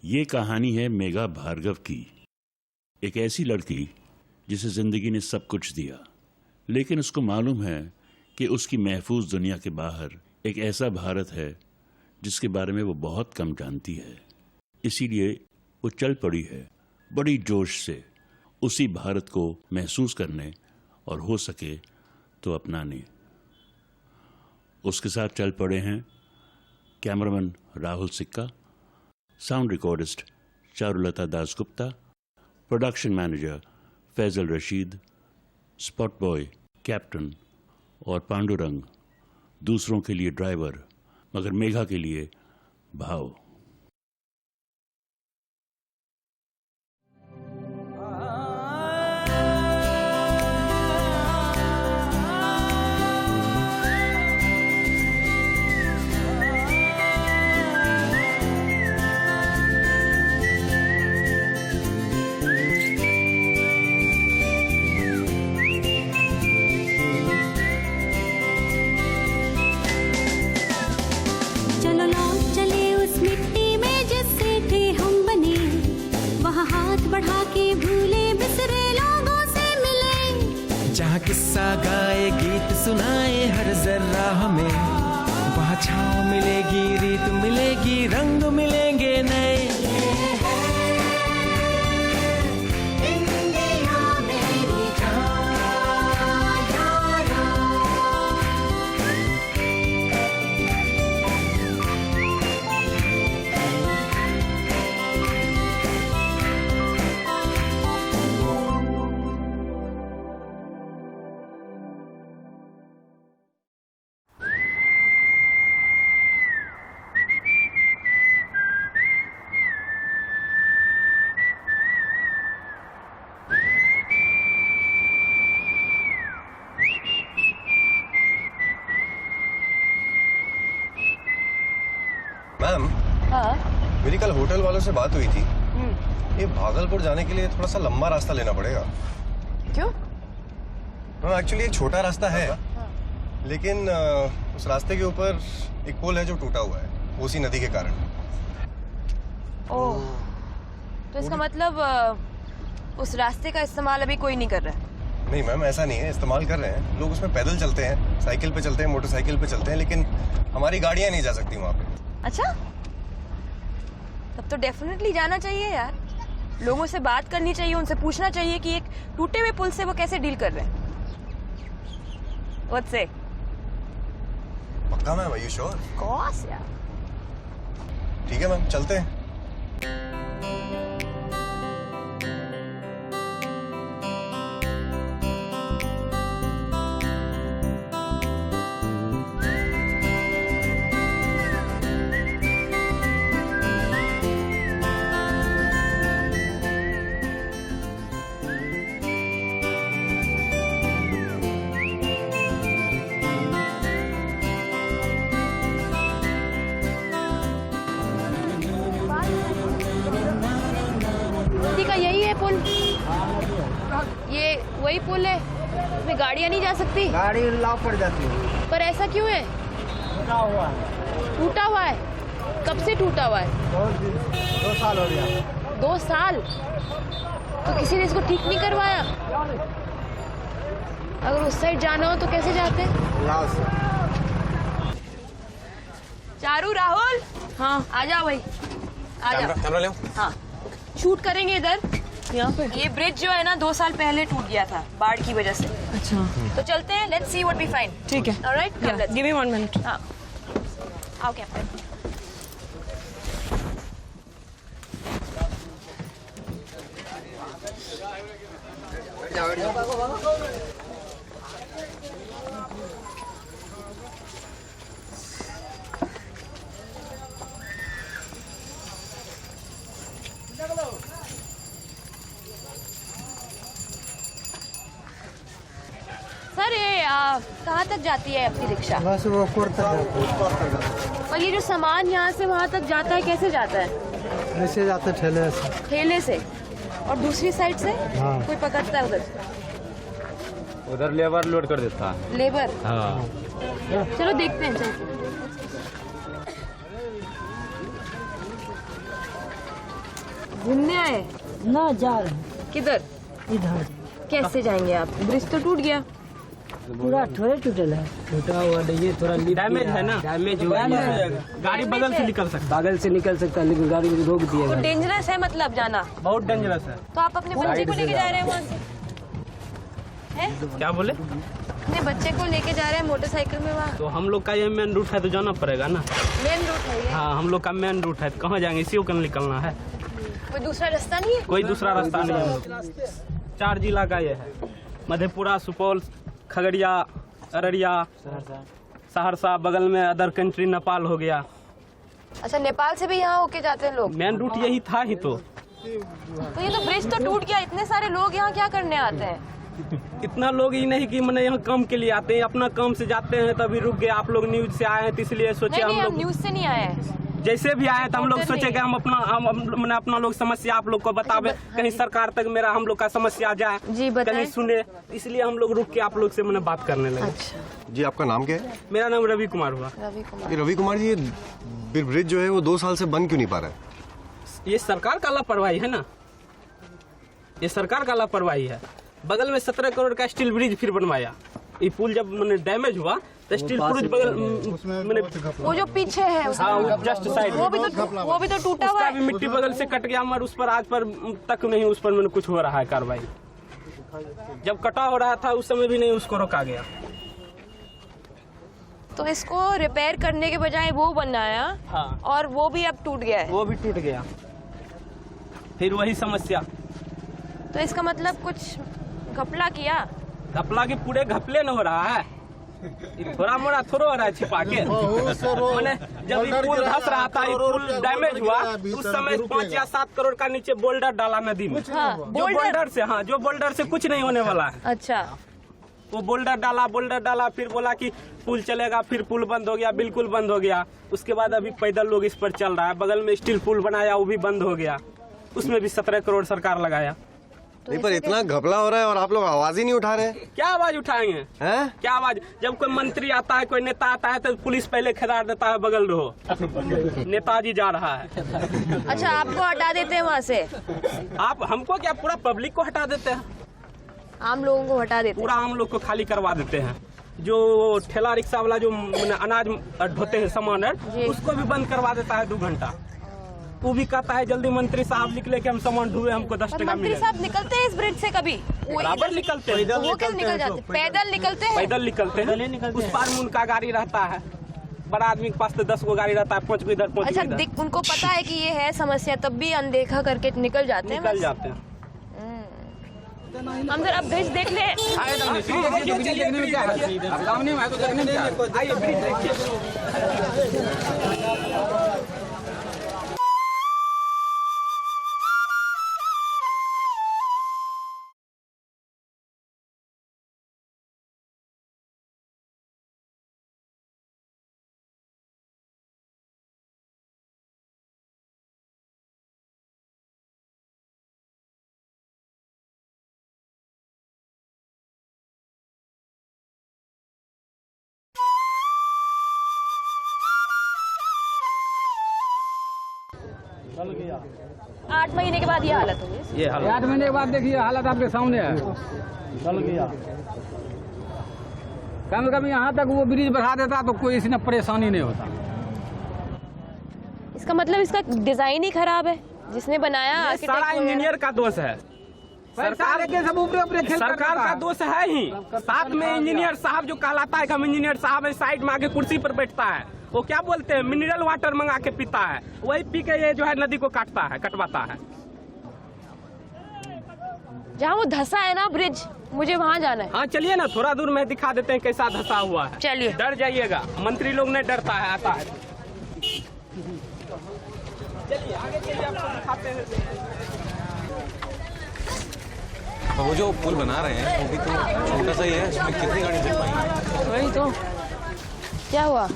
ये कहानी है मेघा भार्गव की। एक ऐसी लड़की जिसे जिंदगी ने सब कुछ दिया, लेकिन उसको मालूम है कि उसकी महफूज दुनिया के बाहर एक ऐसा भारत है जिसके बारे में वो बहुत कम जानती है। इसीलिए वो चल पड़ी है बड़ी जोश से उसी भारत को महसूस करने और हो सके तो अपनाने। उसके साथ चल पड़े हैं cameraman Rahul Sikka, sound recordist Charulata Dasgupta, production manager Faizal Rashid, spot boy captain और पांडुरंग दूसरों के लिए ड्राइवर, मगर मेघा के लिए भाव। बढ़ा के भूले बिसरे लोगों से मिले, जहाँ किस्सा गाए गीत सुनाए हर जर्रा हमें, वहाँ छाँव मिलेगी, रीत मिलेगी, रंग मिलेंगे नए। मैम, मेरी कल होटल वालों से बात हुई थी। ये भागलपुर जाने के लिए थोड़ा सा लंबा रास्ता लेना पड़ेगा। क्यों? मैम एक्चुअली एक छोटा रास्ता है, लेकिन उस रास्ते के ऊपर एक पुल है जो टूटा हुआ है उसी नदी के कारण। ओह, तो इसका मतलब उस रास्ते का इस्तेमाल अभी कोई नहीं कर रहा है? नहीं मैम, ऐसा नहीं है, इस्तेमाल कर रहे हैं लोग। उसमें पैदल चलते हैं, साइकिल पे चलते हैं, मोटरसाइकिल पे चलते हैं, लेकिन हमारी गाड़ियां नहीं जा सकती वहाँ पे। अच्छा, तब तो डेफिनेटली जाना चाहिए यार। लोगों से बात करनी चाहिए, उनसे पूछना चाहिए कि एक टूटे हुए पुल से वो कैसे डील कर रहे हैं। What's say? पक्का ma'am? Are you sure? Of course यार। ठीक है मैम, चलते हैं। यही है पुल? ये वही पुल है, इसमें गाड़ियाँ नहीं जा सकती? गाड़ी लाव पड़ जाती है। पर ऐसा क्यों है? टूटा हुआ है। टूटा हुआ है? कब से टूटा हुआ है? 2 साल हो गया। 2 साल? तो किसी ने इसको ठीक नहीं करवाया? अगर उस साइड जाना हो तो कैसे जाते? लाव से। चारू, राहुल, हाँ आ जाओ भाई, आ जाओ। कैमरा ले। हाँ, शूट करेंगे इधर, यहाँ पे। ये ब्रिज जो है ना 2 साल पहले टूट गया था बाढ़ की वजह से। अच्छा, तो चलते हैं, let's see what we find. ठीक है। Alright, give me 1 minute. हाँ, आओ कैप्टन। सर ये कहाँ तक जाती है अपनी रिक्शा? बस वो कोर तक। और ये जो सामान यहाँ से वहाँ तक जाता है कैसे जाता है? ऐसे जाते ठेले से। ठेले से? और दूसरी साइड से? हाँ। कोई पकड़ता है उधर? उधर लेबर लोड कर देता है। लेबर? हाँ। चलो देखते हैं, चलो। घूमने आए? ना जा रहे हैं किधर? इधर। कैसे जाएंगे आप? ब्रिज तो टूट गया। पूरा थोड़े टूटल है, टूटा हुआ नहीं, थोड़ा डैमेज है ना, डैमेज हुआ है। गाड़ी बगल से निकल सकता, बगल से निकल सकता है, लेकिन गाड़ी रोक दिया तो डेंजरस है मतलब जाना? बहुत डेंजरस है। तो आप अपने बच्चे को लेके जा रहे हैं वहाँ से? हैं? क्या बोले? अपने बच्चे को लेके जा रहे हैं मोटरसाइकिल में वहाँ? तो हम लोग का ये मेन रूट है तो जाना पड़ेगा ना। मेन रूट है ये? हाँ, हम लोग का मेन रूट है, कहाँ जाएंगे, इसी को निकलना है। कोई दूसरा रास्ता नहीं है? कोई दूसरा रास्ता नहीं है। 4 जिला का ये है, मधेपुरा, सुपौल, खगड़िया, अररिया, सहरसा, बगल में अदर कंट्री नेपाल हो गया। अच्छा, नेपाल से भी यहाँ होके जाते हैं लोग? मेन रूट यही था ही तो ये तो ब्रिज तो टूट गया, इतने सारे लोग यहाँ क्या करने आते हैं? इतना लोग ही नहीं कि मैंने यहाँ काम के लिए आते हैं, अपना काम से जाते हैं, तभी रुक गए। आप लोग न्यूज से आए हैं तो इसलिए सोचे नहीं, हम हम लोग न्यूज से नहीं आए हैं। जैसे भी आए तो हम लोग सोचे कि हम अपना लोग समस्या आप लोग को बतावे, कहीं सरकार तक मेरा हम लोग का समस्या जाए, जी बताएं। कहीं सुने, इसलिए हम लोग रुक के आप लोग से मैंने बात करने लगे। अच्छा, जी आपका नाम क्या है? मेरा नाम रवि कुमार हुआ। रवि कुमार। ये रवि कुमार जी, ये ब्रिज जो है वो 2 साल से बन क्यों नहीं पा रहा है? ये सरकार का लापरवाही है ना, ये सरकार का लापरवाही है। बगल में 17 करोड़ का स्टील ब्रिज फिर बनवाया। ये पुल जब मैंने डैमेज हुआ तो स्टील ब्रिज बगल मैंने वो जो पीछे है उसमें, हाँ, वो जस्ट साइड वो भी तो टूटा हुआ उसका है। भी मिट्टी बगल से कट गया, मगर उस पर आज पर तक नहीं, उस पर मैंने कुछ हो रहा है कार्रवाई। जब कटा हो रहा था उस समय भी नहीं उसको रोका गया। तो इसको रिपेयर करने के बजाय वो बनाया, हाँ, और वो भी अब टूट गया है। वो भी टूट गया, फिर वही समस्या। तो इसका मतलब कुछ घपला किया? घपला के पूरे घपले न हो रहा है, थोड़ा मोड़ा थोड़ा हो रहा है छिपा के। मैंने जब ये पुल धस रहा था, ये पुल डैमेज हुआ, उस समय 5 या 7 करोड़ का नीचे बोल्डर डाला नदी में। हाँ, जो बोल्डर से, हाँ, जो बोल्डर से कुछ नहीं होने वाला है। अच्छा, वो बोल्डर डाला, फिर बोला कि पुल चलेगा, फिर पुल बंद हो गया, बिल्कुल बंद हो गया। उसके बाद अभी पैदल लोग इस पर चल रहा है। बगल में स्टील पुल बनाया, वो भी बंद हो गया, उसमें भी 17 करोड़ सरकार लगाया। नहीं, पर इतना घपला हो रहा है और आप लोग आवाज ही नहीं उठा रहे क्या आवाज उठाएंगे? हैं? क्या आवाज? जब कोई मंत्री आता है, कोई नेता आता है, तो पुलिस पहले खिदार देता है, बगल रहो, नेताजी जा रहा है। अच्छा, आपको हटा देते हैं वहाँ से? आप हमको क्या, पूरा पब्लिक को हटा देते हैं, आम लोगों को हटा देते हैं? पूरा आम लोग को खाली करवा देते हैं। जो ठेला रिक्शा वाला जो अनाज ढोते हैं सामान, उसको भी बंद करवा देता है 2 घंटा। वो भी कहता है जल्दी मंत्री साहब निकले कि हम सामान ढूंढे, हमको 10 टका मंत्री मिले। साहब निकलते हैं इस ब्रिज से कभी? बराबर निकलते हैं। वो कैसे निकल जाते? पैदल निकलते हैं? पैदल निकलते हैं। उस पार में उनका गाड़ी रहता है, बड़ा आदमी के पास तो 10 गो गाड़ी रहता है, 5 को इधर 5 अच्छा, को इधर। उनको पता है कि ये है समस्या, तब भी अनदेखा करके निकल जाते हैं? निकल जाते हैं। हम जरा ब्रिज देख ले। चल गया। 8 महीने के बाद ये हालत होगी। ये हालत 8 महीने के बाद देखिए हालत आपके सामने है। चल गया। कम से कम यहाँ तक वो ब्रिज बढ़ा देता तो कोई इसमें परेशानी नहीं होता। इसका मतलब इसका डिजाइन ही खराब है, जिसने बनाया सारा आर्किटेक्ट इंजीनियर का दोष है, सरकार के सब ऊपर सरकार का दोष है ही। साथ में इंजीनियर साहब जो कहलाता है कि हम इंजीनियर साहब है, साइड में आके कुर्सी पर बैठता है, वो क्या बोलते हैं, मिनरल वाटर मंगा के पीता है, वही पी के ये जो है नदी को कटवाता है। जहाँ वो धसा है ना ब्रिज, मुझे वहाँ जाना है। हाँ चलिए ना, थोड़ा दूर में दिखा देते हैं कैसा धसा हुआ है। चलिए। डर जाइएगा, मंत्री लोग नहीं डरता है, आता है। चलिए आगे चलिए, आपको दिखाते हैं। वो जो पुल बना रहे हैं वो भी तो छोटा सा ही है, इसमें कितनी गाड़ी चल पाएंगी? वही तो क्या हुआ?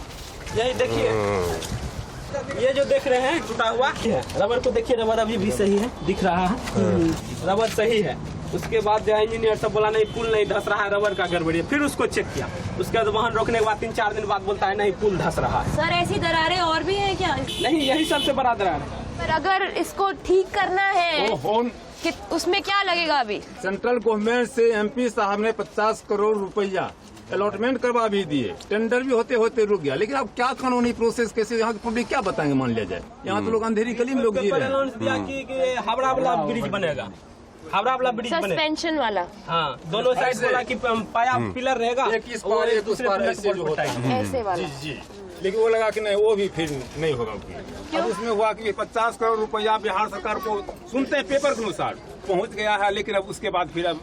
यही देखिए, ये जो देख रहे हैं टूटा हुआ रबर को देखिए, रबर अभी भी सही है, दिख रहा है, रबर सही है। उसके बाद जो इंजीनियर सब बोला नहीं पुल नहीं धस रहा है, रबर का गड़बड़ी है। फिर उसको चेक किया, उसके बाद वाहन रोकने के बाद 3-4 दिन बाद बोलता है नहीं पुल धस रहा है। सर ऐसी दरारें और भी हैं क्या? नहीं, यही सबसे बड़ा दरार है। पर अगर इसको ठीक करना है वो होन कि उसमें क्या लगेगा अभी? सेंट्रल गवर्नमेंट से एमपी साहब ने 50 करोड़ रुपया अलॉटमेंट करवा भी दिए, टेंडर भी होते होते रुक गया। लेकिन अब क्या कानूनी प्रोसेस कैसे, यहाँ की पब्लिक क्या बताएंगे? मान लिया जाए यहाँ तो लोग अंधेरी गली में लोग जी रहे हैं। अनाउंस दिया कि हावड़ा वाला ब्रिज बनेगा, हावड़ा वाला ब्रिज बनेगा, सस्पेंशन वाला। हाँ, दोनों साइड बोला कि पाया पिलर रहेगा, एक इस पार एक उस पार, ऐसे जो होता है। ऐसे वाला। जी, लेकिन वो लगा कि नहीं, वो भी फिर नहीं होगा। अब उसमें हुआ कि 50 करोड़ रुपया बिहार सरकार को सुनते हैं पेपर के अनुसार पहुंच गया है, लेकिन अब उसके बाद फिर अब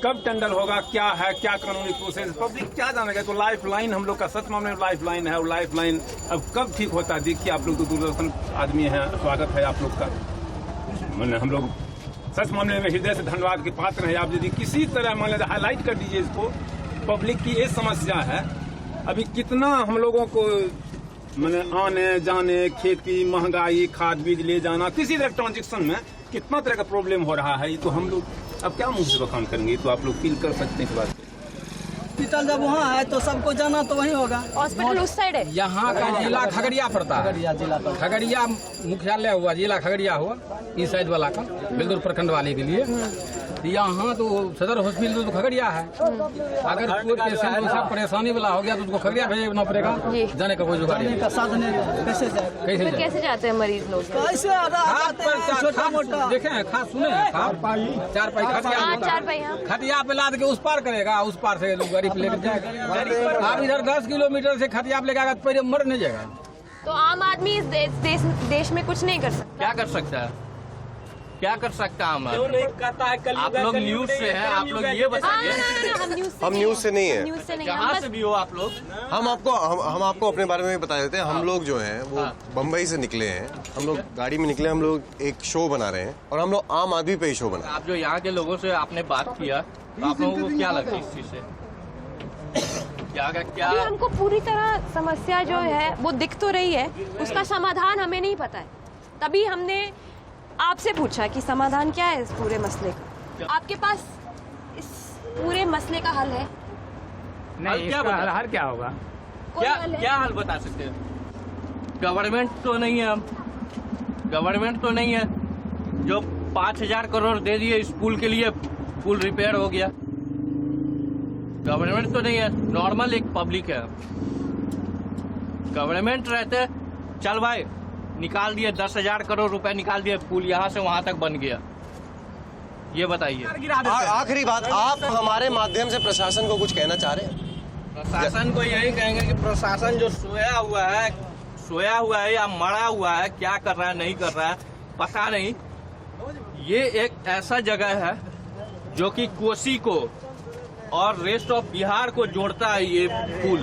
कब टेंडर होगा, क्या है, क्या कानूनी प्रोसेस, पब्लिक क्या जानेगा। तो लाइफ लाइन हम लोग का सच मामले में लाइफ लाइन है, और लाइफ लाइन अब कब ठीक होता है। देखिए आप लोग तो दूरदर्शन आदमी हैं, स्वागत है आप लोग का। मैंने हम लोग सच मामले में हृदय से धन्यवाद के पात्र हैं। आप यदि किसी तरह मान लीजिए हाईलाइट कर दीजिए इसको, पब्लिक की ये समस्या है। अभी कितना हम लोगों को मैंने आने जाने, खेती, महंगाई, खाद बीज ले जाना, किसी तरह ट्रांजेक्शन में कितना तरह का प्रॉब्लम हो रहा है। ये तो हम लोग अब क्या मुंह से बखान करेंगे, तो आप लोग फील कर सकते हैं इस बात को। हॉस्पिटल जब वहाँ है तो सबको जाना तो वहीं होगा। हॉस्पिटल उस साइड है। यहाँ का जिला खगड़िया पड़ता है, खगड़िया जिला पर। खगड़िया मुख्यालय हुआ, जिला खगड़िया हुआ इस साइड वाला का, बेलदौर प्रखंड वाले के लिए। यहाँ तो सदर हॉस्पिटल तो खगड़िया है। अगर कोई पेशेंट को सब परेशानी वाला हो गया तो उसको खगड़िया भेजना पड़ेगा, जाने का कोई जुगाड़ नहीं। का साधन कैसे जाए? फिर कैसे जाते हैं मरीज लोग? कैसे छोटा मोटा देखे खास सुने, चार पाई हाँ, चार पाई, हाँ। खतिया पे लाद के उस पार करेगा, उस पार से लोग गाड़ी पे लेकर जाएगा। आप इधर 10 किलोमीटर से खतिया पे लेकर पहले मर नहीं जाएगा। तो आम आदमी इस देश में कुछ नहीं कर सकता। क्या कर सकता है, क्या कर सकता है? क्यों नहीं कहता है? कल आप लोग न्यूज से हैं, आप लोग ये बताइए। हम न्यूज से नहीं है। न्यूज से नहीं, कहाँ से भी हो आप लोग? हम आपको अपने बारे में भी बता देते हैं। हम लोग जो हैं वो बम्बई से निकले हैं। हम लोग गाड़ी में निकले, हम लोग एक शो बना रहे हैं, और हम लोग आम आदमी पे ही शो बना। आप जो यहाँ के लोगों से आपने बात किया, तो आप लोगों को क्या लगता है इस चीज से? क्या अभी हमको पूरी तरह समस्या जो है वो दिख तो रही है, उसका समाधान हमें नहीं पता है। तभी हमने आपसे पूछा कि समाधान क्या है इस पूरे मसले का। आपके पास इस पूरे मसले का हल है? नहीं, इसका हल क्या होगा? क्या हल बता सकते हैं? गवर्नमेंट तो नहीं है, गवर्नमेंट तो नहीं है जो 5,000 करोड़ दे दिए इस पुल के लिए, पुल रिपेयर हो गया। गवर्नमेंट तो नहीं है, नॉर्मल एक पब्लिक है। गवर्नमेंट रहते चल भाई निकाल दिए 10,000 करोड़ रुपए निकाल दिए, पुल यहाँ से वहाँ तक बन गया। ये बताइए। आखिरी बात, आप हमारे माध्यम से प्रशासन को कुछ कहना चाह रहे हैं? प्रशासन को यही कहेंगे कि प्रशासन जो सोया हुआ है या मरा हुआ है, क्या कर रहा है नहीं कर रहा है पता नहीं। ये एक ऐसा जगह है जो कि कोसी को और रेस्ट ऑफ बिहार को जोड़ता है। ये पुल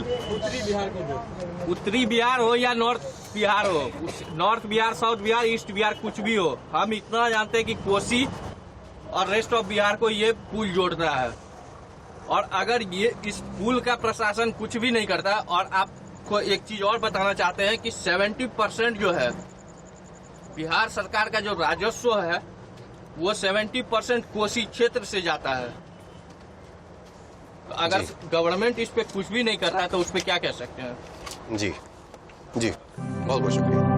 उत्तरी बिहार हो या नॉर्थ बिहार हो, north Bihar, south Bihar, east Bihar, कुछ भी हो, हम इतना जानते हैं कि कोसी और रेस्ट ऑफ बिहार को ये पुल जोड़ता है। और अगर ये इस पुल का प्रशासन कुछ भी नहीं करता, और आपको एक चीज और बताना चाहते हैं कि 70% जो है बिहार सरकार का जो राजस्व है वो 70% कोसी क्षेत्र से जाता है। तो अगर गवर्नमेंट इस पे कुछ भी नहीं कर रहा है तो उस पे क्या कह सकते हैं? जी जी, बहुत बहुत शुक्रिया।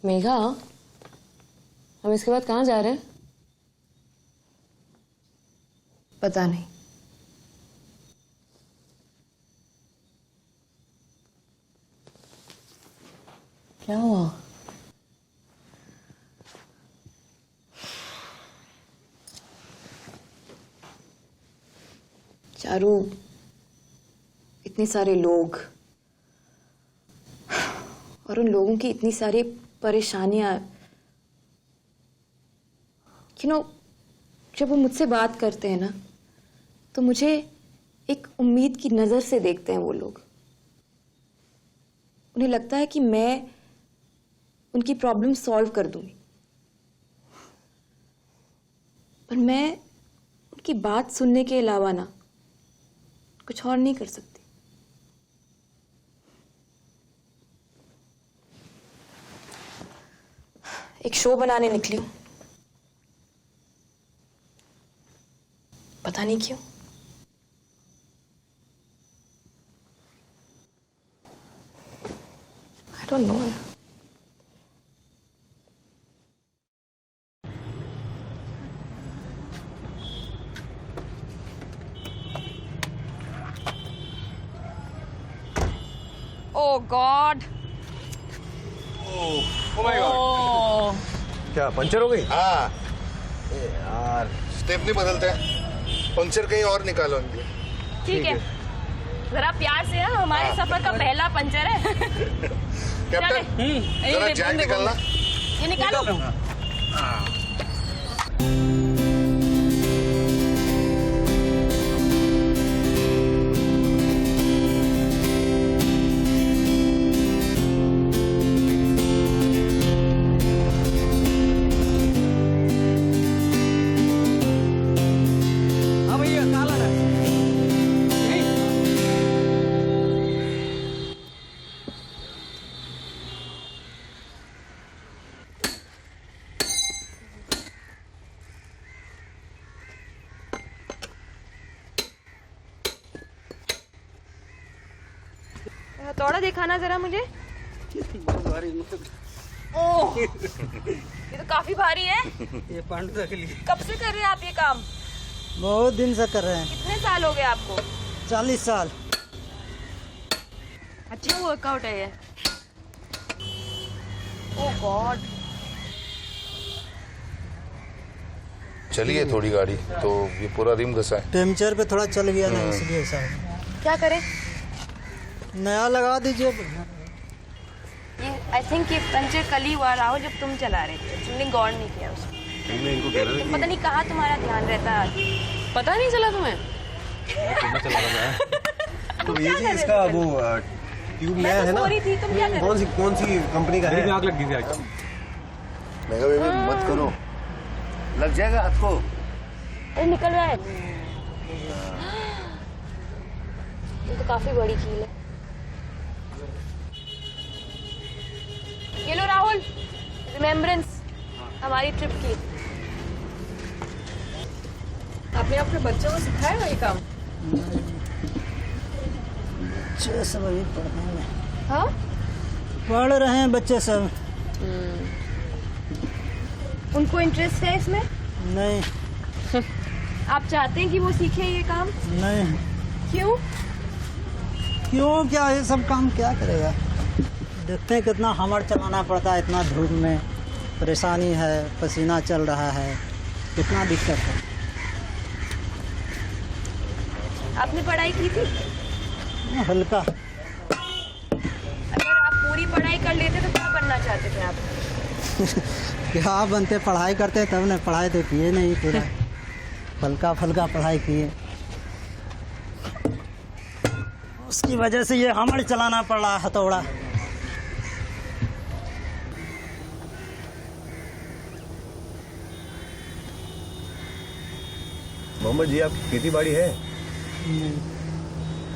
मेघा, हम इसके बाद कहाँ जा रहे हैं? पता नहीं। क्या हुआ? चारू, इतने सारे लोग और उन लोगों की इतनी सारी परेशानियां, जब वो मुझसे बात करते हैं ना तो मुझे एक उम्मीद की नजर से देखते हैं वो लोग। उन्हें लगता है कि मैं उनकी प्रॉब्लम सॉल्व कर दूंगी, पर मैं उनकी बात सुनने के अलावा ना कुछ और नहीं कर सकती। एक शो बनाने निकली हूं, पता नहीं क्यों। I don't know. Oh God. Oh my God. क्या पंचर हो गई? हाँ यार, स्टेप नहीं बदलते, पंक्चर कहीं और निकालो इनके। ठीक है, जरा प्यार से है, हमारे सफर का पहला पंचर है। कैप्टन, जरा जैक निकालना। ये निकालो। हाँ भैया काला है। हथौड़ा दिखाना जरा मुझे। ओह, ये तो काफी भारी है। ये पांडु रख ली। कब से कर रहे हैं आप ये काम? बहुत दिन से कर रहे हैं। कितने साल हो गए आपको? 40 साल। अच्छा वर्कआउट है ये। ओह गॉड। चलिए थोड़ी गाड़ी, तो ये पूरा रिम घसा है। टेम्परेचर पे थोड़ा चल गया ना, इसलिए साहब। क्या करें? नया लगा दीजिए। ये आई थिंक ये पंचर कल ही हुआ राहुल, जब तुम चला रहे थे, तुमने गौर नहीं किया उसको। मैं इनको कह रहा था पता नहीं कहाँ तुम्हारा ध्यान रहता है। पता नहीं चला तुम्हें? तो ये जी इसका वो ट्यूब नया है ना, थी, तुम क्या कर रहे थे? कौन सी कंपनी का है? आग लग गई थी आज। मैं कहा बेबी मत करो, लग जाएगा हाथ को। ये निकल रहा है। ये तो काफी बड़ी कील है। ये लो राहुल, रिमेम्बरेंस हमारी ट्रिप की। आपने अपने बच्चों को सिखाया ये काम? बच्चे सब अभी पढ़ रहे हैं। हाँ? पढ़ रहे हैं बच्चे सब। उनको इंटरेस्ट है इसमें? नहीं। आप चाहते हैं कि वो सीखे ये काम? नहीं। क्यों? क्यों क्या, ये सब काम क्या करेगा? देखते हैं कितना हमर चलाना पड़ता है, इतना धूप में परेशानी है, पसीना चल रहा है, कितना दिक्कत है। आपने पढ़ाई की थी? हल्का। अगर आप पूरी पढ़ाई कर लेते तो क्या बनना चाहते थे आप? क्या बनते, पढ़ाई करते तब ने, पढ़ाई तो किए नहीं पूरा। हल्का फल्का पढ़ाई किए, उसकी वजह से ये हमर चलाना पड़ रहा है हथौड़ा। मोहम्मद जी, आपकी खेती बाड़ी है?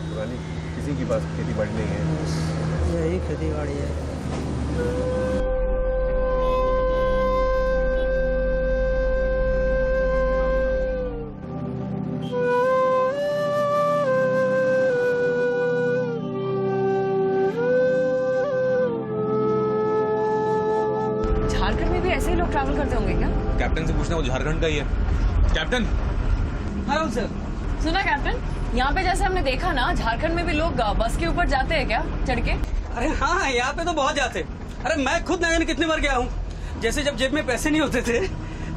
पुरानी किसी के पास खेती बाड़ी नहीं है। यही खेती बाड़ी है। झारखंड में भी ऐसे ही लोग ट्रैवल करते होंगे क्या? कैप्टन से पूछना, वो झारखंड का ही है। कैप्टन। हाँ सर। सुना कैप्टन, यहाँ पे जैसे हमने देखा ना, झारखंड में भी लोग बस के ऊपर जाते हैं क्या चढ़ के? अरे हाँ, यहाँ पे तो बहुत जाते। अरे मैं खुद न जाने कितनी बार गया हूँ। जैसे जब जेब में पैसे नहीं होते थे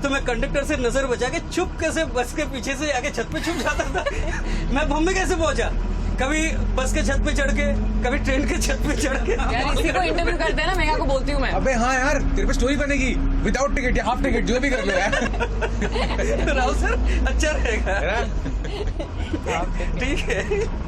तो मैं कंडक्टर से नजर बचा के चुप कैसे बस के पीछे से आके छत पे छुप जाता था। मैं बॉम्बे कैसे पहुंचा, कभी बस के छत पे चढ़ के, कभी ट्रेन के छत पे चढ़ के। यार इसी को इंटरव्यू करते हैं ना, मेगा को बोलती हूँ मैं। अबे हाँ यार, तेरे पे स्टोरी बनेगी विदाउट टिकट या हाफ टिकट, जो भी कर ले यार। राहुल सर अच्छा रहेगा। ठीक है।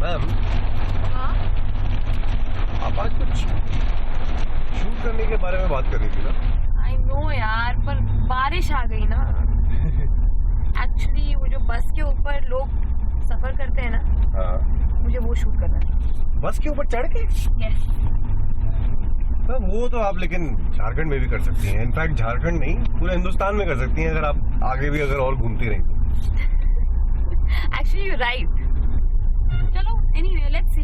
मैम, आप आज कुछ शूट करने के बारे में बात कर रही थी ना? आई नो यार, पर बारिश आ गई ना। एक्चुअली वो जो बस के ऊपर लोग सफर करते हैं ना, हाँ। मुझे वो शूट करना है। बस के ऊपर चढ़ के? यस। वो तो आप लेकिन झारखंड में भी कर सकती हैं। इनफैक्ट झारखंड नहीं, पूरे हिंदुस्तान में कर सकती हैं, अगर आप आगे भी अगर और घूमती रही तो। Actually you right. चलो anyway let's see.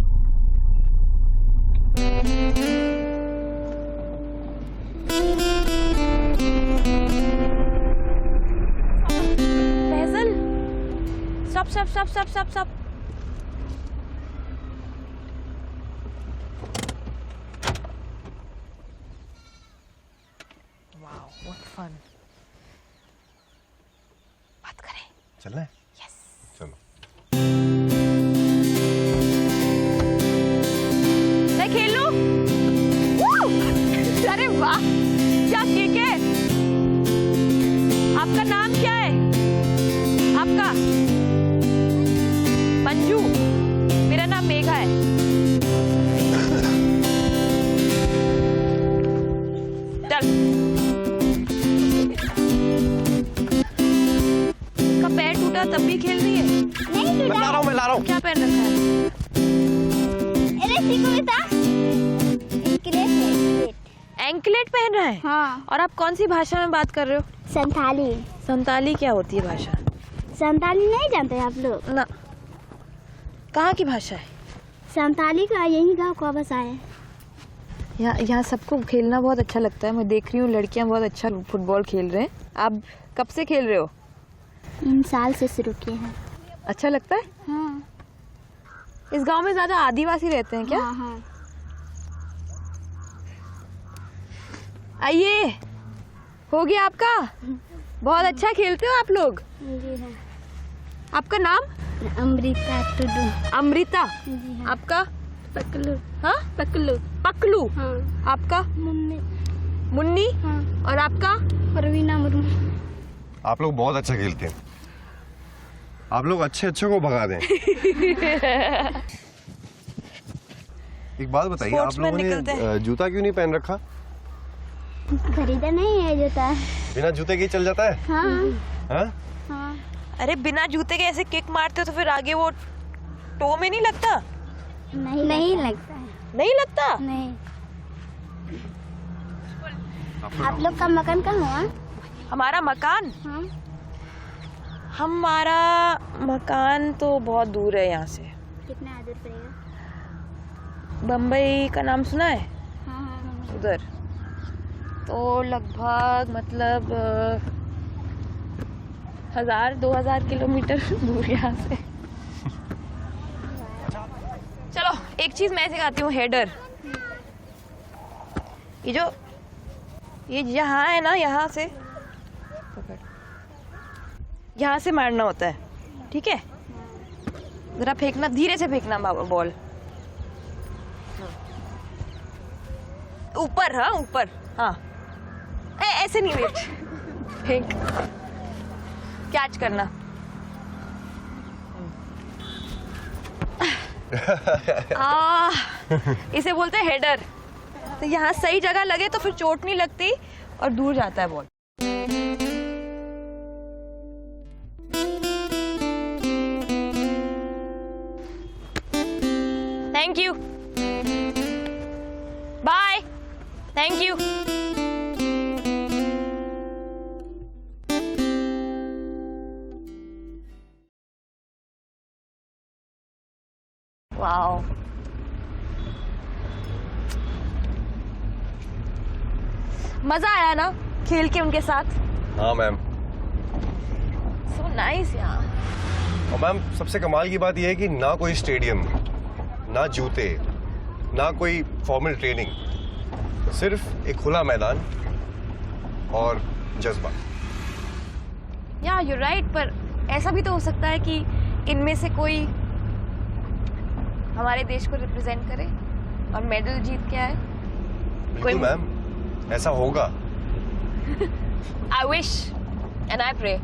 Faisal, stop. Wow, what fun. बात करें? चलना है? यस। चलो। मैं खेल लूं? अरे वाह, क्या केक है। आपका नाम क्या है? आपका? मंजू। मेरा नाम मेघा है। चल। उसका पैर टूटा तब भी खेल रही है? नहीं टूटा। मैं ला रहा हूँ। क्या पहन रखा है? एंकलेट पहन रहा है? हाँ। और आप कौन सी भाषा में बात कर रहे हो? संथाली। संताली क्या होती है भाषा? संताली नहीं जानते आप लोग? ना। कहाँ की भाषा है? संताली का यही गाँव का भाषा है। यहाँ सबको खेलना बहुत अच्छा लगता है। मैं देख रही हूँ लड़कियाँ बहुत अच्छा फुटबॉल खेल रहे हैं। आप कब से खेल रहे हो? इन साल से शुरू किए हैं। अच्छा लगता है? हाँ। इस गांव में ज्यादा आदिवासी रहते हैं क्या? हाँ हाँ। आइए, हो गया आपका? बहुत अच्छा खेलते हो आप लोग। जी हाँ। आपका नाम? अमृता टुडू। अमृता। जी हाँ। आपका? पकलू। हाँ? पकलू। पकलू। हाँ। आपका? मुन्नी। मुन्नी। हाँ। और आपका? परवीना मुर्मू। आप लोग बहुत अच्छा खेलते हैं। आप लोग अच्छे को भगा दें। एक बात बताइए, आप लोगों ने जूता क्यों नहीं पहन रखा? खरीदा नहीं है जूता। बिना जूते के ही चल जाता है? हाँ। हाँ? हाँ। अरे बिना जूते के ऐसे किक मारते हो तो फिर आगे वो टो में नहीं लगता? नहीं लगता है। नहीं लगता? नहीं। आप लोग का मकान कहाँ हुआ? हमारा मकान? हाँ। हमारा मकान तो बहुत दूर है यहाँ से। कितना दूर पड़ेगा? बम्बई का नाम सुना है? हाँ हाँ। उधर तो लगभग मतलब 1000-2000 किलोमीटर दूर यहाँ से। चलो एक चीज मैं सिखाती हूँ, हेडर। ये यहाँ है ना, यहाँ से पकड़, यहाँ से मारना होता है, ठीक है? जरा फेंकना, धीरे से फेंकना बॉल ऊपर। हाँ ऊपर, हाँ ऐसे नहीं, वेट, फेंक, कैच करना। इसे बोलते हैं हेडर। तो यहाँ सही जगह लगे तो फिर चोट नहीं लगती और दूर जाता है ball. Thank you, bye. Thank you. Wow, मजा आया ना खेल के उनके साथ? हाँ मैम। सो नाइस यार। और मैम सबसे कमाल की बात यह है कि ना कोई स्टेडियम, ना जूते, ना कोई फॉर्मल ट्रेनिंग, सिर्फ एक खुला मैदान और जज्बा। या यू राइट, पर ऐसा भी तो हो सकता है कि इनमें से कोई हमारे देश को रिप्रेजेंट करे और मेडल जीत के आए। बिल्कुल मैम, ऐसा होगा। I wish and I pray.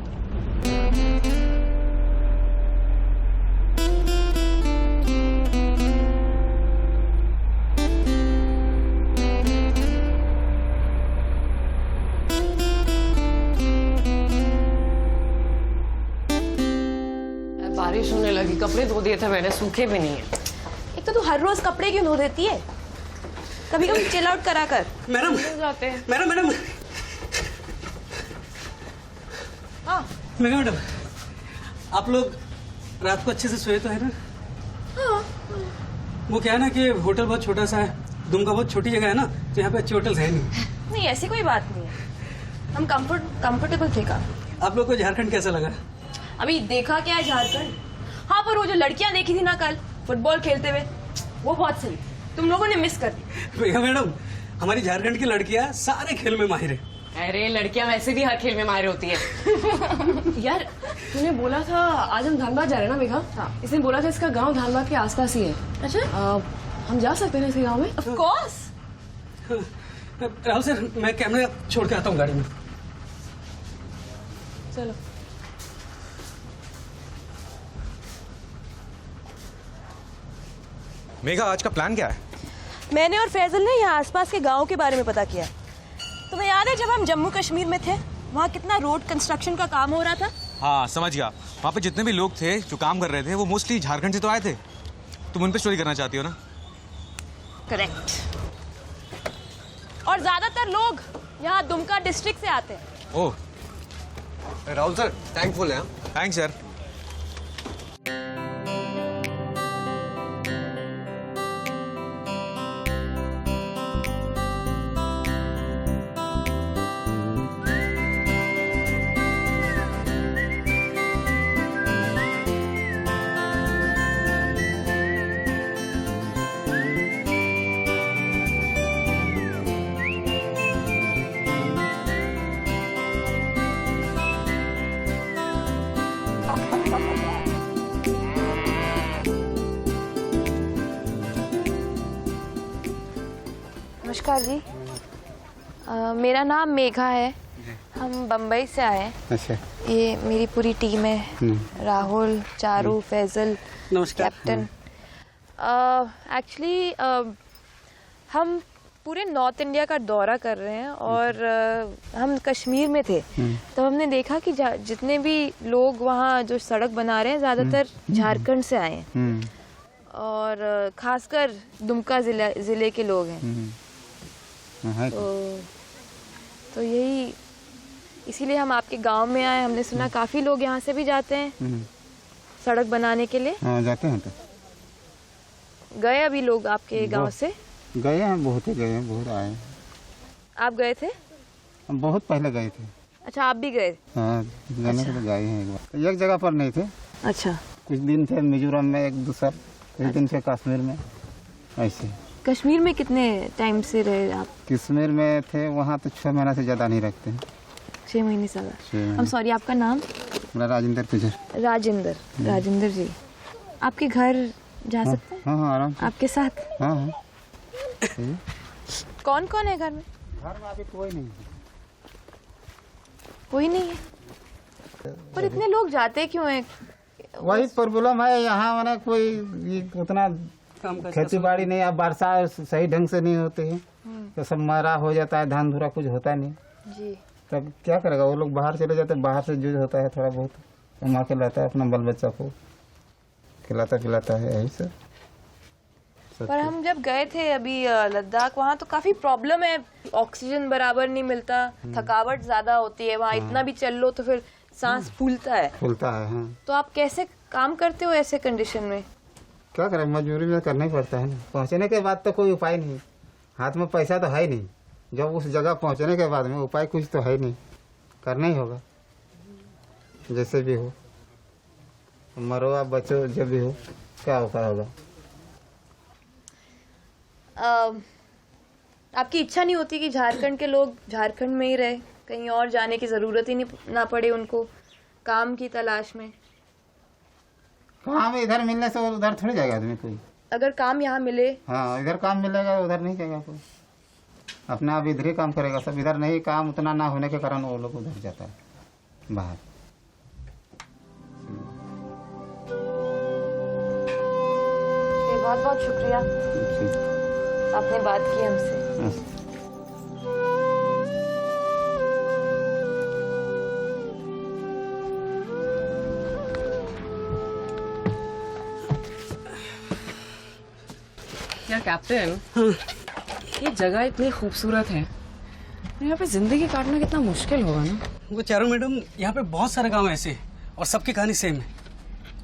बारिश होने लगी, कपड़े धो दिए थे मैंने, सूखे भी नहीं है। एक तो तू हर रोज कपड़े क्यों धो देती है? कभी कभी चिल आउट करा कर। मैडम जाते हैं। मैडम मैडम हाँ मैडम, आप लोग रात को अच्छे से सोए तो है ना? हाँ। वो क्या है ना कि होटल बहुत छोटा सा है, दुमका बहुत छोटी जगह है ना, तो यहाँ पे अच्छे होटल्स है नहीं। नहीं ऐसी कोई बात नहीं है, हम कंफर्टेबल थे का। आप लोग को झारखंड कैसा लगा? अभी देखा क्या है झारखंड? हाँ, पर वो जो लड़कियां देखी थी ना कल फुटबॉल खेलते हुए, वो बहुत सही, तुम लोगों ने मिस कर दी। मैडम, हमारी झारखंड की लड़कियां सारे खेल में माहिर है। अरे लड़कियां वैसे भी हर खेल में माहिर होती है। यार तूने बोला था आज हम धनबाद जा रहे हैं ना मेघा? हाँ। इसने बोला था इसका गांव धनबाद के आसपास ही है। अच्छा, हम जा सकते हैं इसके गांव में? Of course. राहुल सर, मैं कैमरा छोड़ के आता हूँ गाड़ी में। चलो। मेघा, आज का प्लान क्या है? मैंने और फैजल ने यहाँ आसपास के गांव के बारे में पता किया। तुम्हें याद है जब हम जम्मू कश्मीर में थे, वहाँ कितना रोड कंस्ट्रक्शन का काम हो रहा था? हाँ समझ गया। वहाँ पे जितने भी लोग थे जो काम कर रहे थे वो मोस्टली झारखंड से तो आए थे। तुम उन पे स्टोरी करना चाहती हो ना? करेक्ट। और ज्यादातर लोग यहाँ दुमका डिस्ट्रिक्ट से आते हैं। ओह राहुल सर थैंकफुल है। थैंक्स यार। नमस्कार जी, मेरा नाम मेघा है, हम बम्बई से आए हैं। अच्छा। ये मेरी पूरी टीम है, राहुल, चारू, फैजल, कैप्टन। एक्चुअली हम पूरे नॉर्थ इंडिया का दौरा कर रहे हैं और हम कश्मीर में थे, तो हमने देखा कि जितने भी लोग वहाँ जो सड़क बना रहे हैं ज़्यादातर झारखंड से आए हैं और खासकर दुमका जिले के लोग हैं। तो यही इसीलिए हम आपके गांव में आए। हमने सुना काफी लोग यहाँ से भी जाते हैं सड़क बनाने के लिए। जाते हैं। तो गए अभी लोग आपके गांव से? गए हैं, बहुत ही गए हैं, बहुत आए हैं। आप गए थे? हम बहुत पहले गए थे। अच्छा, आप भी गए? हाँ, जाने के लिए गए हैं एक बार। एक जगह पर नहीं थे। अच्छा। कुछ दिन थे मिजोरम में, एक दूसरा कुछ दिन थे कश्मीर में, ऐसे। कश्मीर में कितने टाइम से रहे आप? कश्मीर में थे वहाँ तो 6 महीना से ज़्यादा नहीं रखते हैं। 6 महीने से ज़्यादा। I'm सॉरी, आपका नाम? मेरा राजेंद्र पुजर। राजेंद्र जी, आपके घर जा सकते हैं? हाँ आराम से। आपके साथ? हाँ। कौन कौन है घर में? घर में अभी कोई नहीं है। कोई नहीं है? पर इतने लोग जाते क्यों हैं? वही प्रॉब्लम है यहाँ, मैंने कोई उतना खेती बाड़ी नहीं, अब वर्षा सही ढंग से नहीं होती है तो सब मरा हो जाता है, धान धुरा कुछ होता नहीं जी। तब क्या करेगा? वो लोग बाहर चले जाते हैं, बाहर से यूज होता है, थोड़ा बहुत कमा के लाता है, अपना बाल बच्चा को खिलाता पिलाता है, यही सब। पर हम जब गए थे अभी लद्दाख, वहाँ तो काफी प्रॉब्लम है, ऑक्सीजन बराबर नहीं मिलता, थकावट ज्यादा होती है वहाँ, इतना भी चल लो तो फिर सांस फूलता है। हाँ। तो आप कैसे काम करते हो ऐसे कंडीशन में? क्या करें, मजबूरी में करना ही पड़ता है ना। पहुँचने के बाद तो कोई उपाय नहीं, हाथ में पैसा तो है नहीं, जब उस जगह पहुँचने के बाद में उपाय कुछ तो है नहीं, करना ही होगा जैसे भी हो, मरो आप बचो जब भी हो, क्या उपाय होगा। आपकी इच्छा नहीं होती कि झारखंड के लोग झारखंड में ही रहे, कहीं और जाने की जरूरत ही नहीं ना पड़े उनको काम की तलाश में? काम इधर मिलने से उधर थोड़ी जाएगा आदमी कोई। अगर काम यहाँ मिले, हाँ इधर काम मिलेगा उधर नहीं जाएगा कोई, अपना अब इधर ही काम करेगा सब। इधर नहीं काम उतना ना होने के कारण वो लोग उधर जाता है बाहर। बहुत बहुत शुक्रिया आपने बात की हमसे। यार कैप्टन, ये जगह इतनी खूबसूरत है, यहाँ पे जिंदगी काटना कितना मुश्किल होगा ना। वो चारों मैडम, यहाँ पे बहुत सारे गांव ऐसे और सबकी कहानी सेम है।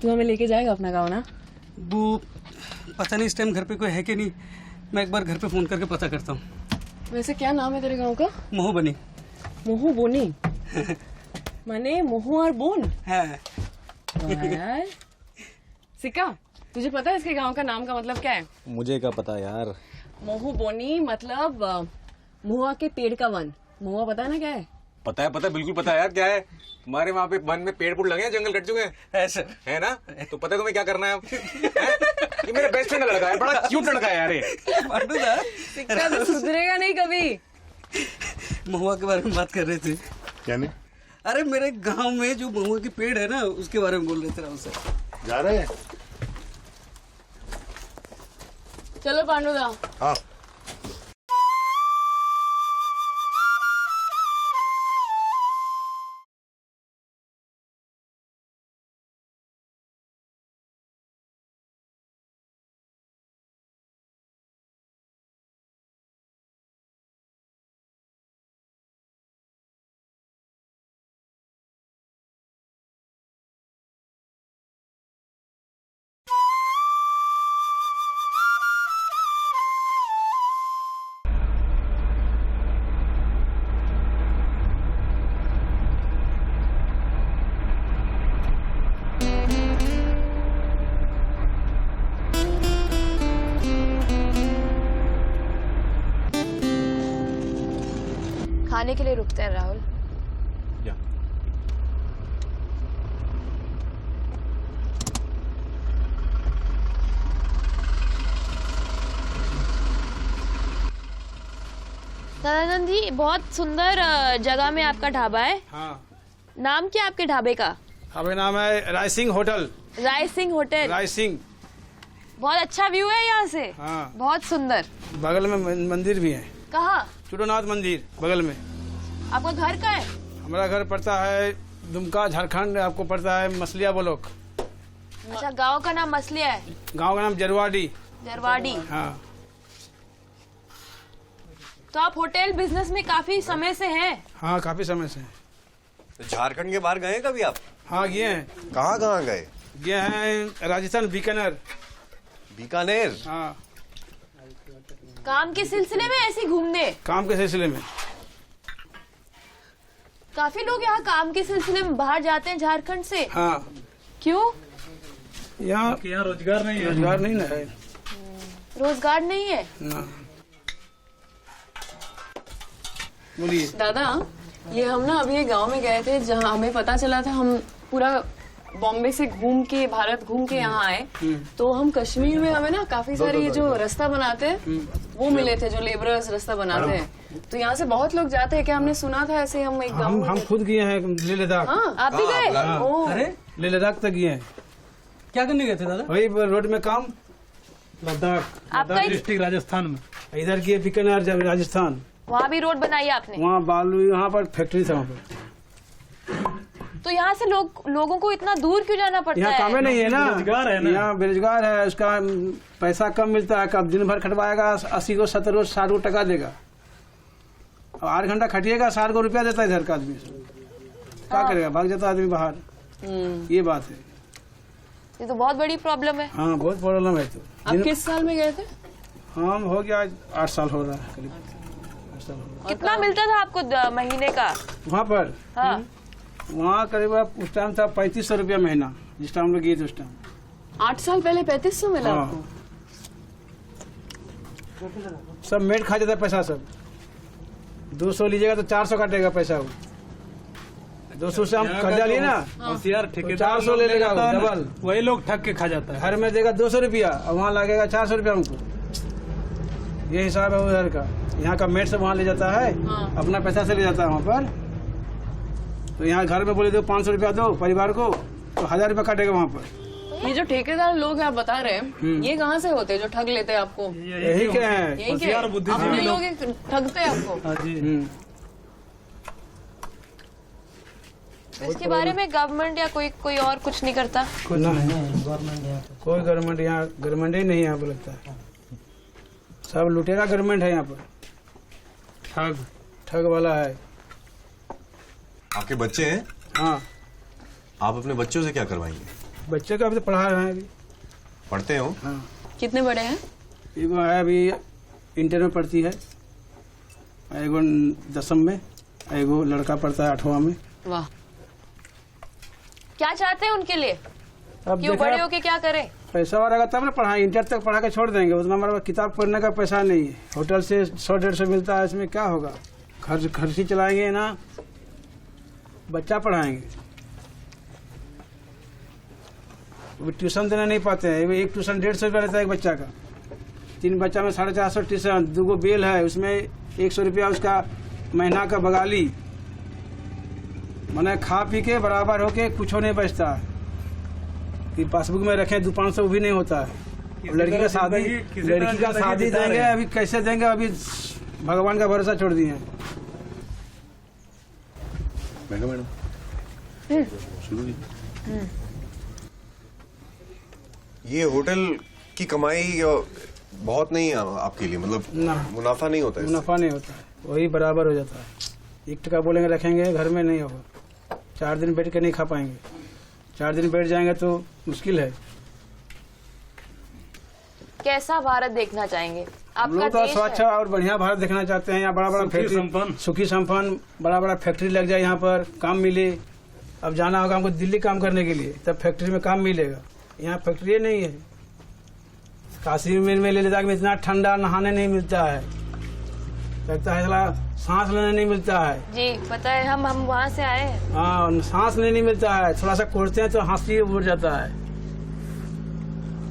तू हमें लेके जाएगा अपना गाँव ना? वो पता नहीं इस टाइम घर पे कोई है कि नहीं, मैं एक बार घर पे फोन करके पता करता हूँ। वैसे क्या नाम है तेरे गाँव का? मोहू बनी। मोहू बोनी? माने मोहू और बोन? है। यार सिक्का, तुझे पता है इसके गांव का नाम का मतलब क्या है? मुझे क्या पता यार। मोहू बोनी मतलब महुआ के पेड़ का वन। महुआ पता है ना क्या है? पता है बिल्कुल पता है यार। क्या है तुम्हारे वहाँ पे वन में पेड़ पुड़ लगे हैं, जंगल कट चुके हैं ऐसे है ना? तो पता है तुम्हें क्या करना है अब? ये मेरा बेस्ट फ्रेंड लड़का है, बड़ा क्यूट लड़का है यार ये। सिक्का तो सुधरेगा नहीं कभी। महुआ के बारे में बात कर रहे थे। क्या नहीं? अरे मेरे गांव में जो महुआ के पेड़ है ना, उसके बारे में बोल रहे थे राहुल सर। जा रहे हैं? चलो पांडुदा। हाँ। खाने के लिए रुकते हैं राहुल। दादानंद जी, बहुत सुंदर जगह में आपका ढाबा है। हाँ। नाम क्या आपके ढाबे का? ढाबे नाम है राय सिंह होटल। राय सिंह होटल। राय सिंह। बहुत अच्छा व्यू है यहाँ से। हाँ। बहुत सुंदर। बगल में मंदिर भी है। कहाँ? चुटोनाथ मंदिर बगल में। आपका घर कहाँ है? हमारा घर पड़ता है दुमका, झारखंड। आपको पड़ता है मसलिया ब्लॉक। अच्छा, गांव का नाम मसलिया है? गांव का नाम जरवाड़ी। जरवाड़ी। हाँ। तो आप होटल बिजनेस में काफी समय से हैं? हाँ, काफी समय से। तो झारखंड के बाहर गए कभी आप? हाँ गए हैं। कहाँ कहाँ गए? गए हैं राजस्थान, बीकानेर। बीकानेर? हाँ। काम के सिलसिले में ऐसे घूमने? काम के सिलसिले में। काफी लोग यहाँ काम के सिलसिले में बाहर जाते हैं झारखंड से। हाँ। क्यों? यहाँ रोजगार नहीं है। रोजगार नहीं ना है। रोजगार नहीं है ना। बोलिए दादा। ये हम ना अभी एक गांव में गए थे जहाँ हमें पता चला था, हम पूरा बॉम्बे से घूम के, भारत घूम के यहाँ आए, तो हम कश्मीर में हमें ना काफी सारे ये जो रास्ता बनाते हैं वो मिले थे, जो लेबरर्स रास्ता बनाते हैं। तो यहाँ से बहुत लोग जाते हैं। क्या हमने सुना था ऐसे? हम एक गाँव हम खुद गए हैं लेह लद्दाख। हाँ, आप भी गए? अरे लेह लद्दाख तक गए हैं। क्या करने गए थे दादा? वही रोड में काम। लद्दाख डिस्ट्रिक्ट राजस्थान में। इधर किए बीकानेर राजस्थान। वहाँ भी रोड बनाई आपने? वहाँ बालू, वहाँ पर फैक्ट्री था। वहाँ पर तो यहाँ से लोगों को इतना दूर क्यों जाना पड़ता यहाँ है? काम नहीं है ना, बेरोजगार है ना। यहाँ बेरोजगार है, उसका पैसा कम मिलता है। कब दिन भर खटवाएगा 80 को 70 को 60 को टका देगा, 8 घंटा खटिएगा 60 को रुपया देता है इधर का आदमी। क्या करेगा, भाग जाता है आदमी बाहर। ये बात है, ये तो बहुत बड़ी प्रॉब्लम है। हाँ बहुत प्रॉब्लम है। तो आप किस साल में गए थे? हम हो गया 8 साल हो रहा है करीब, 8 साल हो रहा कितना मिलता था आपको महीने का? है। वहाँ पर हाँ, वहाँ करीब उस टाइम था 3500 रुपया महीना, जिस टाइम हम लोग गए थे उस टाइम। 8 साल पहले 3500 मिला हाँ। आपको? सब मेट खा जाता है पैसा सब। 200 लीजिएगा तो 400 काटेगा पैसा वो। 200 से हम कर्जा लिए ना, होशियार तो ठेकेदार 400 ले लेगा वो डबल। वही लोग ठग के खा जाता है। घर में देगा 200 रुपया और वहाँ लगेगा 400 रुपया हमको। ये हिसाब है उधर का। यहाँ का मेट से वहाँ ले जाता है, अपना पैसा से ले जाता है वहाँ पर। तो यहाँ घर में बोले दो 500 रुपया दो परिवार को, तो 1000 रुपया काटेगा वहाँ पर। ये जो ठेकेदार लोग हैं आप बता रहे हैं, ये कहाँ से होते हैं जो ठग लेते हैं आपको? यही के हैं, यही के अपने लोग ठगते हैं आपको? तो इसके बारे में गवर्नमेंट या कोई और कुछ नहीं करता? कोई गवर्नमेंट यहाँ गवर्नमेंट ही नहीं है यहाँ पर लगता है। सब लुटेरा गवर्नमेंट है यहाँ पर, ठग वाला है। आपके बच्चे हैं? हाँ। आप अपने बच्चों से क्या करवाएंगे? बच्चे को अभी तो पढ़ा रहे हैं अभी। पढ़ते हो? हाँ। कितने बड़े हैं? एगो है अभी इंटर में पढ़ती है, एगो 10वीं में, एगो लड़का पढ़ता है 8वां में। वाह। क्या चाहते हैं उनके लिए? अब क्यों बड़े होके क्या करें? पैसा वाला तब ना पढ़ाएं, इंटर तक पढ़ा के छोड़ देंगे। उतना हमारे पास किताब पढ़ने का पैसा नहीं है। होटल से 100-150 मिलता है, इसमें क्या होगा? खर्ची चलाएंगे ना, बच्चा पढ़ाएंगे। वो ट्यूशन देना नहीं पाते हैं। एक ट्यूशन 150 रुपया लेता है एक बच्चा का। 3 बच्चा में 450 ट्यूशन, 2 बेल है, उसमें 100 रुपया उसका महीना का बगाली। मैंने खा पी के बराबर होके कुछ नहीं बचता है कि पासबुक में रखें 200-500 भी नहीं होता है। लड़की का शादी देंगे, अभी कैसे देंगे? अभी भगवान का भरोसा छोड़ दिए हैं। मैडम शुरू ये होटल की कमाई बहुत नहीं है आपके लिए, मतलब मुनाफा नहीं होता है? मुनाफा नहीं होता है, वही बराबर हो जाता है। 1 टका बोलेंगे रखेंगे, घर में नहीं होगा। 4 दिन बैठ के नहीं खा पाएंगे। 4 दिन बैठ जाएंगे तो मुश्किल है। कैसा भारत देखना चाहेंगे? हम लोग तो स्वच्छ और बढ़िया भारत देखना चाहते हैं। यहाँ बड़ा फैक्ट्री, सुखी संपन्न, बड़ा फैक्ट्री लग जाए, यहाँ पर काम मिले। अब जाना होगा हमको दिल्ली काम करने के लिए, तब फैक्ट्री में काम मिलेगा। यहाँ फैक्ट्री नहीं है। काशी में ले लद्दाख में इतना ठंडा, नहाने नहीं मिलता है, लगता है साला सांस लेने नहीं मिलता है। जी पता है, हम वहाँ से आए हैं। हाँ, सांस लेने नहीं मिलता है। थोड़ा सा कोड़ते हैं तो हंसी उड़ जाता है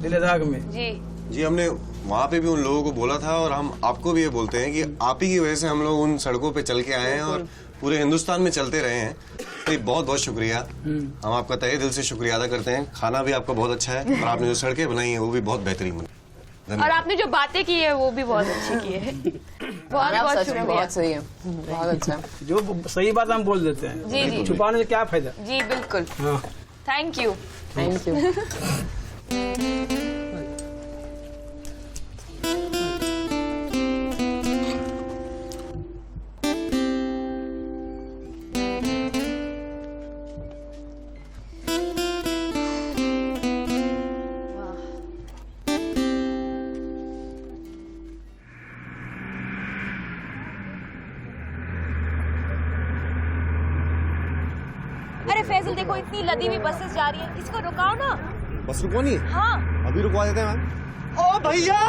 लद्दाख में। जी हमने वहाँ पे भी उन लोगों को बोला था, और हम आपको भी ये बोलते हैं कि आप ही की वजह से हम लोग उन सड़कों पे चल के आए हैं और पूरे हिंदुस्तान में चलते रहे हैं। तो बहुत बहुत शुक्रिया। हम आपका तहे दिल से शुक्रिया अदा करते हैं। खाना भी आपका बहुत अच्छा है और आपने जो सड़कें बनाई हैं वो भी बहुत बेहतरीन बनी। और आपने जो बातें की है वो भी बहुत अच्छी की है। बहुत शुक्रिया। बहुत सही है, बहुत अच्छा है। जो सही बात हम बोल देते हैं, जी छुपाने से क्या फायदा? जी बिल्कुल। Thank you. अरे फैजल देखो, इतनी लदी हुई बसेस जा रही है, इसको रुकाओ ना। बस रुको नहीं? हाँ अभी रुकवा देते हैं मैम। ओ भैया,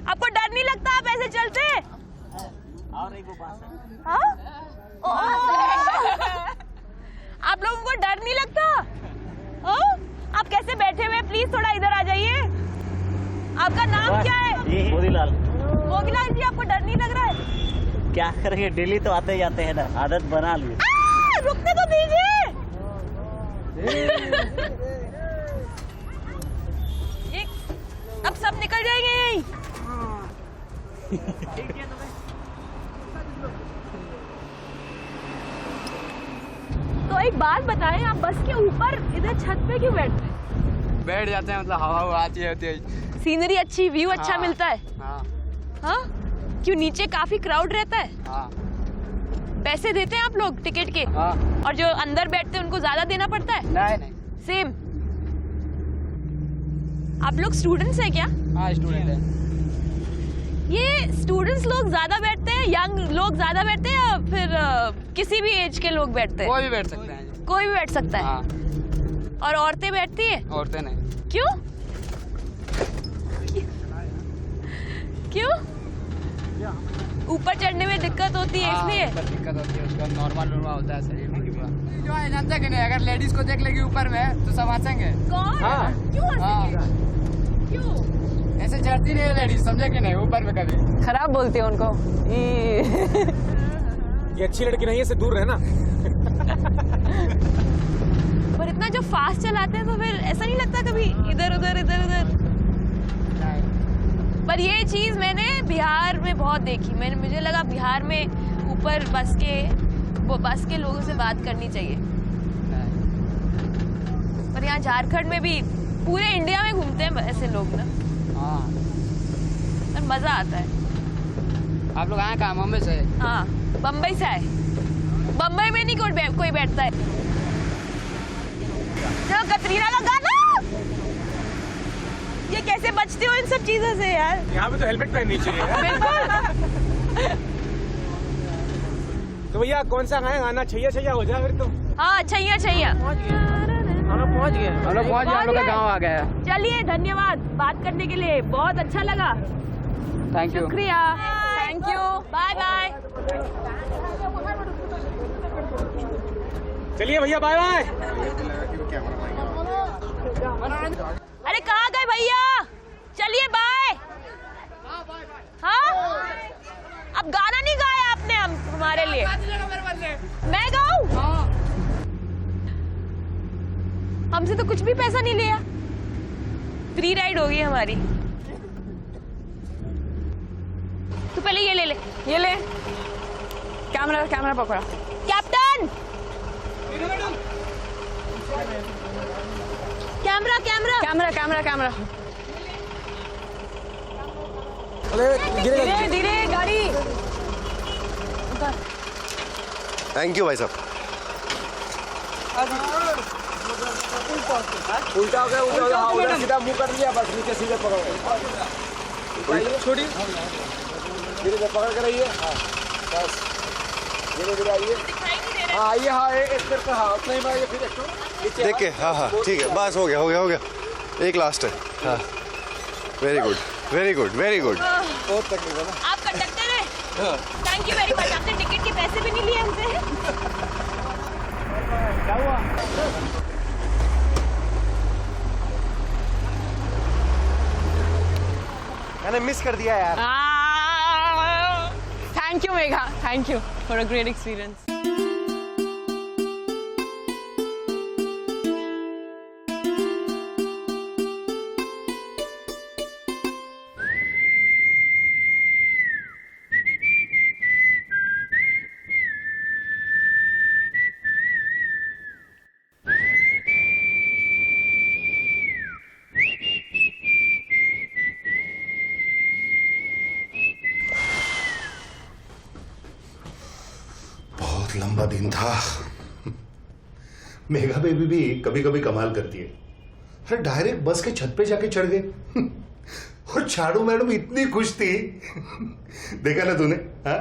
आपको डर नहीं लगता आप ऐसे चलते? हाँ? आप लोगों को डर नहीं लगता? आप कैसे बैठे हुए? प्लीज थोड़ा इधर आ जाइए। आपका नाम क्या है? मोतीलाल। मोतीलाल जी, आपको डर नहीं लग रहा है? क्या करेंगे, डेली तो आते जाते हैं ना, आदत बना ली। रुकने तो दीजिए। अब सब निकल जाएंगे यहीं। एक बात बताएं, आप बस के ऊपर इधर छत पे क्यों बैठते हैं? बैठ जाते हैं, मतलब हवा आती है होती है। सीनरी अच्छी, व्यू अच्छा हाँ, मिलता है। हाँ। हाँ? क्यों, नीचे काफी क्राउड रहता है? हाँ। पैसे देते हैं आप लोग टिकट के? हाँ। और जो अंदर बैठते हैं उनको ज्यादा देना पड़ता है? नहीं। सेम। आप लोग स्टूडेंट्स हैं क्या? हाँ, स्टूडेंट है। ये स्टूडेंट्स लोग ज्यादा बैठते हैं, यंग लोग ज्यादा बैठते हैं, या फिर किसी भी एज के लोग बैठते हैं? कोई भी बैठ सकते हैं। कोई भी बैठ सकता है। हाँ। और औरतें बैठती है? औरतें नहीं। क्यों? क्यों? ऊपर चढ़ने में दिक्कत होती है इसलिए? दिक्कत होती है, उसका नॉर्मल होता है शरीर में। जो है जानते कि नहीं, अगर लेडीज को देख लेगी ऊपर में तो सब हंसेंगे। कौन? हाँ। क्यों हंसेंगे? क्यों? ऐसे चढ़ती नहीं है लेडीज, समझे कि नहीं, ऊपर में कभी। खराब बोलते हैं उनको। ये अच्छी लड़की नहीं है, इससे दूर रहना। पर इतना जो फास्ट चलाते हैं तो फिर ऐसा नहीं लगता कभी इधर उधर इधर उधर? पर ये चीज मैंने बिहार में बहुत देखी। मुझे लगा बिहार में ऊपर बस के लोगों से बात करनी चाहिए। पर यहाँ झारखंड में भी, पूरे इंडिया में घूमते हैं ऐसे लोग ना। हाँ। पर मजा आता है। आप लोग आए कहाँ? मुंबई से? हाँ, बम्बई से आए। बम्बई में नहीं कोई बैठता है। जो कतरीना का गाना, ये कैसे बचते हो इन सब चीजों से यार? यहाँ पे तो हेलमेट पहननी चाहिए। बिल्कुल। तो भैया कौन सा गाना? छैया हो जाए फिर तो। हाँ, छैया। हम लोग पहुँच गए। हम लोग का गाँव आ गया। चलिए, धन्यवाद बात करने के लिए, बहुत अच्छा लगा। Thank you. शुक्रिया। Thank you. Bye bye. चलिए भैया, बाय बाय। अरे कहाँ गए भैया? चलिए बाय। हाँ, अब गाना नहीं गाया आपने हमारे लिए? मैं गाऊं? हमसे तो कुछ भी पैसा नहीं लिया, फ्री राइड होगी हमारी। तू पहले ये ले। ये ले। कैमरा पकड़ा। Captain, camera. धीरे गाड़ी। थैंक यू भाई साहब। उल्टा हो गया, सीधा मुंह कर लिया, बस नीचे सीधे पकड़ो। छोड़ी, धीरे से पकड़ कर रहिए। हाँ, बस धीरे आइए। हाँ आइए। हाँ, एक मिनट। हाँ, उतना ही मारिए, फिर देख के। हाँ, ठीक है, बस हो गया। एक लास्ट है। हाँ, वेरी गुड। बहुत तकलीफ है ना। आप कंडक्टर हैं? Thank you very much. आपने टिकट के पैसे भी नहीं लिए हमसे। क्या हुआ? मैंने मिस कर दिया यार। Thank you Megha, thank you for a great experience. लंबा दिन था। मेघा बेबी भी कभी कभी कमाल करती है। अरे डायरेक्ट बस के छत पे जाके चढ़ गए। और छाड़ू मैडम इतनी खुश थी। देखा ना तूने? हाँ?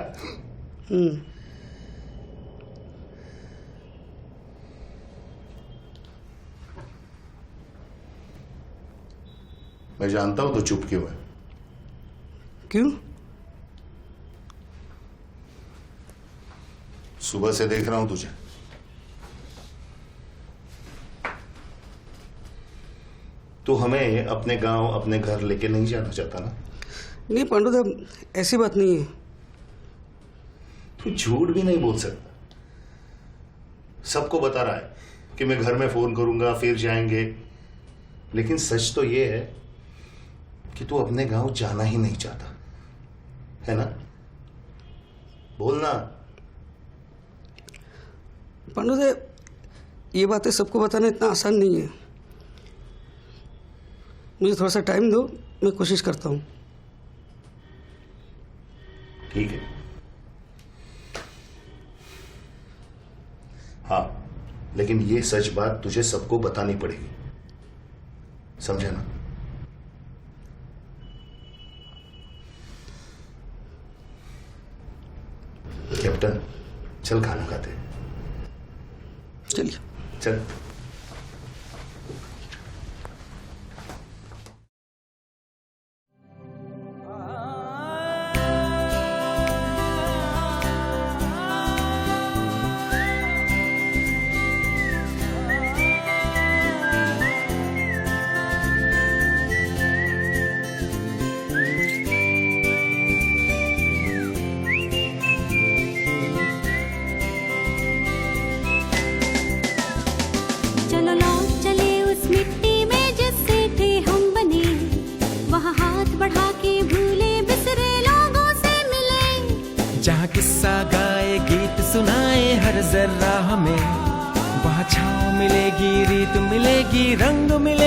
मैं जानता हूं तो चुप क्यों है। क्यों? सुबह से देख रहा हूं तुझे। तू हमें अपने गांव, अपने घर लेके नहीं जाना चाहता ना? नहीं पांडु साहब, ऐसी बात नहीं है। तू झूठ भी नहीं बोल सकता। सबको बता रहा है कि मैं घर में फोन करूंगा, फिर जाएंगे। लेकिन सच तो ये है कि तू अपने गांव जाना ही नहीं चाहता, है ना? बोलना। पांडु साहब, ये बातें सबको बताना इतना आसान नहीं है। मुझे थोड़ा सा टाइम दो, मैं कोशिश करता हूँ। ठीक है। हाँ, लेकिन ये सच बात तुझे सबको बतानी पड़ेगी, समझे ना? कैप्टन, चल खाना खाते हैं। चलिए। चल। चलो लौट चले उस मिट्टी में जिससे थे हम बने, वहाँ हाथ बढ़ा के भूले बिसरे लोगों से मिले। जहाँ किस्सा गाए गीत सुनाए हर जर्रा हमें, वहाँ छाँव मिलेगी, रीत मिलेगी, रंग मिलेगी।